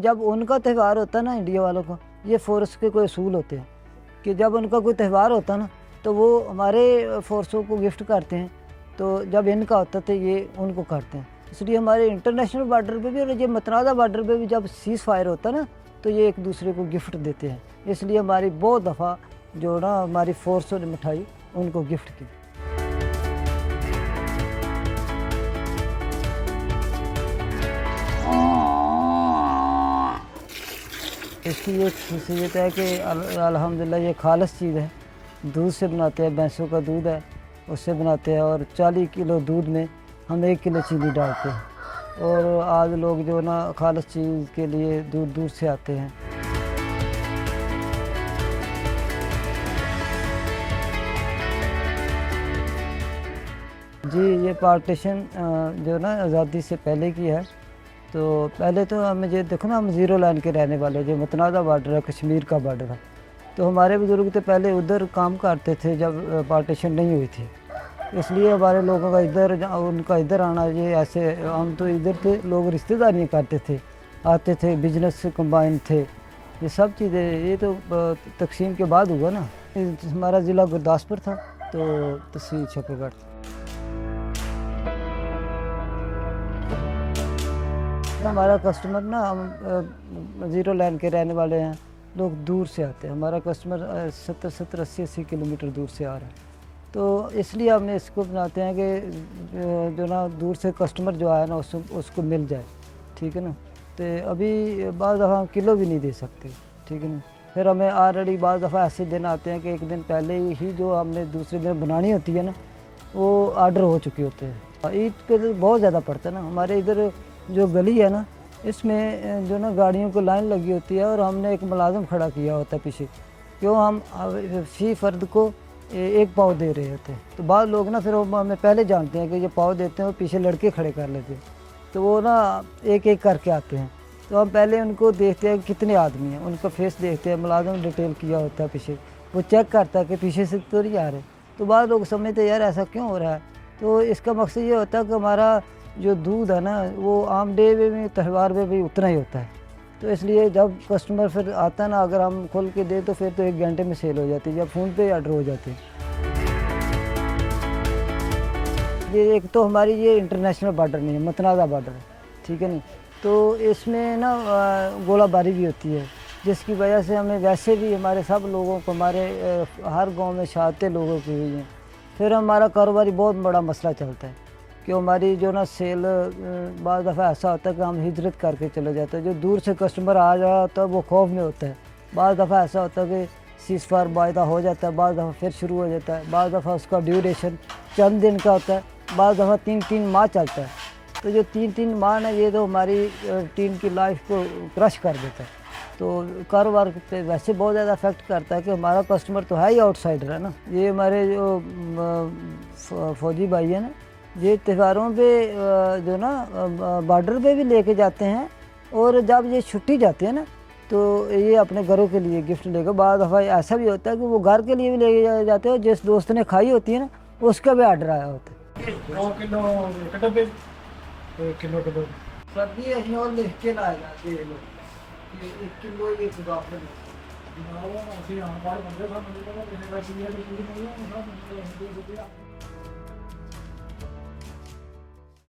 जब उनका त्यौहार होता है ना इंडिया वालों का, ये फोर्स के कोई असूल होते हैं कि जब उनका कोई त्यौहार होता है ना तो वो हमारे फोर्सों को गिफ्ट करते हैं, तो जब इनका होता तो ये उनको करते हैं। इसलिए हमारे इंटरनेशनल बॉर्डर पे भी और ये मतनाज़ा बॉर्डर पे भी जब सीज़ फायर होता है ना तो ये एक दूसरे को गिफ्ट देते हैं। इसलिए हमारी बहुत दफ़ा जो ना हमारी फोर्सों ने मिठाई उनको गिफ्ट की। इसकी ये खासियत है कि अल्हम्दुलिल्लाह ये खालिस चीज़ है, दूध से बनाते हैं, भैंसों का दूध है उससे बनाते हैं, और 40 किलो दूध में हम 1 किलो चीनी डालते हैं। और आज लोग जो ना खालिस चीज़ के लिए दूर दूर से आते हैं। जी, ये पार्टीशन जो ना आज़ादी से पहले की है। तो पहले तो हमें ये देखो ना, हम ज़ीरो लाइन के रहने वाले, जो मतनाज़ा बॉर्डर है, कश्मीर का बॉर्डर है, तो हमारे बुज़ुर्ग तो पहले उधर काम करते थे जब पार्टीशन नहीं हुई थी। इसलिए हमारे लोगों का इधर उनका इधर आना, ये ऐसे हम तो इधर थे, लोग रिश्तेदारियाँ करते थे, आते थे, बिजनेस से कंबाइन थे, ये सब चीज़ें। ये तो तकसीम के बाद हुआ ना। हमारा ज़िला गुरदासपुर था, तो तहसील शक्करगढ़। हमारा कस्टमर ना, हम ज़ीरो लाइन के रहने वाले हैं, लोग दूर से आते हैं। हमारा कस्टमर 70-70, 80-80 किलोमीटर दूर से आ रहा है, तो इसलिए हमने इसको बनाते हैं कि जो ना दूर से कस्टमर जो आया ना उसको मिल जाए, ठीक है ना। तो अभी बाद दफ़ा हम किलो भी नहीं दे सकते, ठीक है ना। फिर हमें ऑलरेडी बाद दफ़ा ऐसे दिन आते हैं कि एक दिन पहले ही जो हमने दूसरे दिन बनानी होती है ना, वो ऑर्डर हो चुके होते हैं। ईद पे तो बहुत ज़्यादा पड़ता है ना। हमारे इधर जो गली है ना, इसमें जो ना गाड़ियों को लाइन लगी होती है, और हमने एक मुलाजिम खड़ा किया होता है पीछे, क्यों हम फी फ़र्द को एक पाव दे रहे होते हैं। तो बाद लोग ना फिर वो हमें पहले जानते हैं कि ये पाव देते हैं, वो पीछे लड़के खड़े कर लेते हैं, तो वो ना एक एक करके आते हैं। तो हम पहले उनको देखते हैं कि कितने आदमी हैं, उनका फेस देखते हैं, मुलाजिम डिटेल किया होता है पीछे, वो चेक करता है कि पीछे से तो नहीं आ रहे। तो बाद लोग समझते हैं यार ऐसा क्यों हो रहा है। तो इसका मकसद ये होता है कि हमारा जो दूध है ना, वो आम डे में भी, त्यौहार में भी उतना ही होता है। तो इसलिए जब कस्टमर फिर आता है ना, अगर हम खोल के दे तो फिर तो 1 घंटे में सेल हो जाती है, जब फ़ोन पे ऑर्डर हो जाते हैं। ये एक तो हमारी ये इंटरनेशनल बॉर्डर नहीं है, मतनाज़ा बॉर्डर है, ठीक है नहीं। तो इसमें ना गोलाबारी भी होती है, जिसकी वजह से हमें वैसे भी हमारे सब लोगों को, हमारे हर गांव में शहादतें लोगों की हुई हैं। फिर हमारा कारोबारी बहुत बड़ा मसला चलता है कि हमारी जो ना सेल बाद दफ़ा ऐसा होता है कि हम हिजरत करके चले जाते हैं। जो दूर से कस्टमर आ रहा होता है वो खौफ में होता है। बाद दफ़ा ऐसा होता है कि सीज़ फायर वायदा हो जाता है, बाद दफ़ा फिर शुरू हो जाता है, बाद दफ़ा उसका ड्यूरेशन चंद दिन का होता है, बाद दफ़ा 3-3 माह चलता है। तो जो 3-3 माह ना, ये तो हमारी टीम की लाइफ को क्रश कर देता है। तो कारोबार पे वैसे बहुत ज़्यादा अफेक्ट करता है कि हमारा कस्टमर तो है ही आउटसाइडर है ना। ये हमारे जो फ़ौजी भाई है ना, ये त्योहारों पे जो ना बॉर्डर पे भी लेके जाते हैं, और जब ये छुट्टी जाती है ना तो ये अपने घरों के लिए गिफ्ट लेकर, बाद दफ़ा ऐसा भी होता है कि वो घर के लिए भी लेके जाते हैं, जिस दोस्त ने खाई होती है ना उसका भी ऑर्डर आया होता है। 2 किलो डब्बे, 1 किलो डब्बे सर्दी है और लिख के लाए जाते हैं लोग, 1 किलो ये खुदाफे ਅਸੀਂ ਆਮ ਬਾਹਰ ਬੰਦੇ ਸਾਨੂੰ ਪਤਾ ਕਿੰਨੇ ਪੈਸੇ ਦੀ ਹੈ, ਕਿੰਨੀ ਨਹੀਂ ਹੈ,